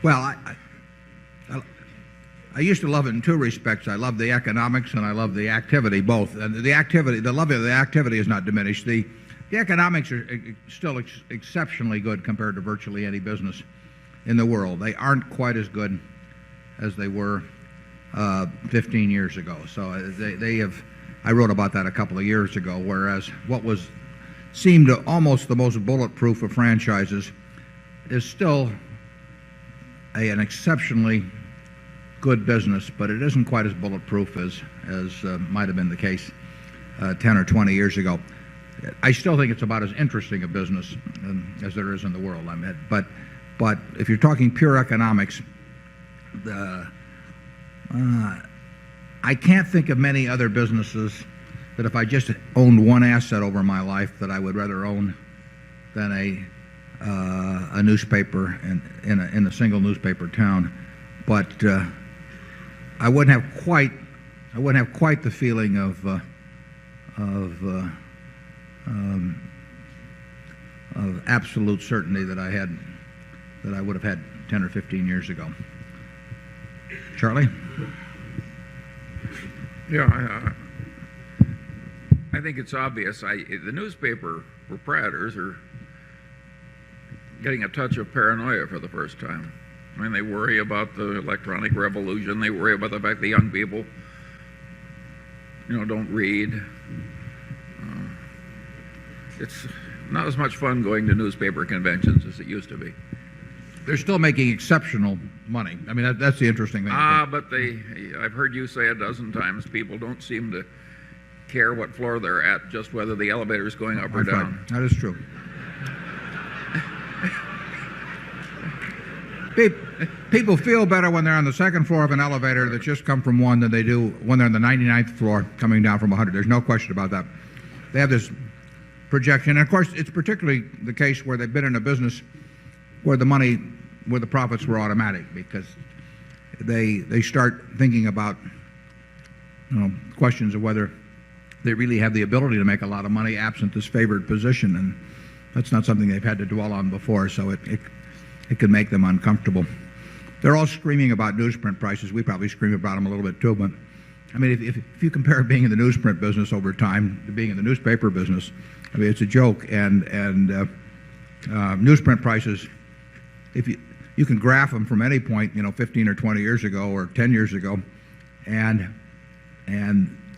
Well, I used to love it in two respects. I love the economics and I love the activity both. And the activity, the love of the activity is not diminished. The economics are still exceptionally good compared to virtually any business in the world. They aren't quite as good as they were 15 years ago. So they have. I wrote about that a couple of years ago. Whereas what seemed almost the most bulletproof of franchises is still an exceptionally good business, but it isn't quite as bulletproof as might have been the case 10 or 20 years ago. I still think it's about as interesting a business as there is in the world. But if you're talking pure economics, I can't think of many other businesses that if I just owned one asset over my life that I would rather own than a newspaper in a single newspaper town. But I wouldn't have quite the feeling of absolute certainty that I would have had 10 or 15 years ago. Charlie? Yeah, I think it's obvious. The newspaper proprietors are getting a touch of paranoia for the first time. I mean, they worry about the electronic revolution. They worry about the fact that young people, don't read. It's not as much fun going to newspaper conventions as it used to be. They're still making exceptional money. I mean, that's the interesting thing. But I've heard you say a dozen times, people don't seem to care what floor they're at, just whether the elevator is going up or down. Right. That is true. People feel better when they're on the second floor of an elevator that's just come from one than they do when they're on the 99th floor coming down from 100. There's no question about that. They have this projection. And of course, it's particularly the case where they've been in a business where the profits were automatic, because they start thinking about questions of whether they really have the ability to make a lot of money absent this favored position, and that's not something they've had to dwell on before, so it can make them uncomfortable. They're all screaming about newsprint prices. We probably scream about them a little bit too, but I mean, if you compare being in the newsprint business over time to being in the newspaper business, I mean, it's a joke. And newsprint prices, if you can graph them from any point, 15 or 20 years ago or 10 years ago, and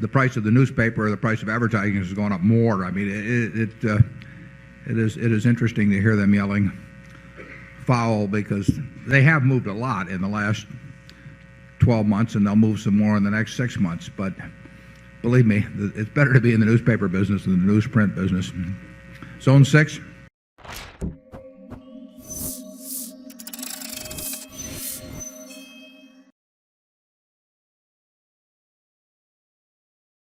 the price of the newspaper or the price of advertising is going up more. I mean, it is interesting to hear them yelling foul, because they have moved a lot in the last 12 months, and they'll move some more in the next 6 months. But believe me, it's better to be in the newspaper business than the newsprint business. Zone 6.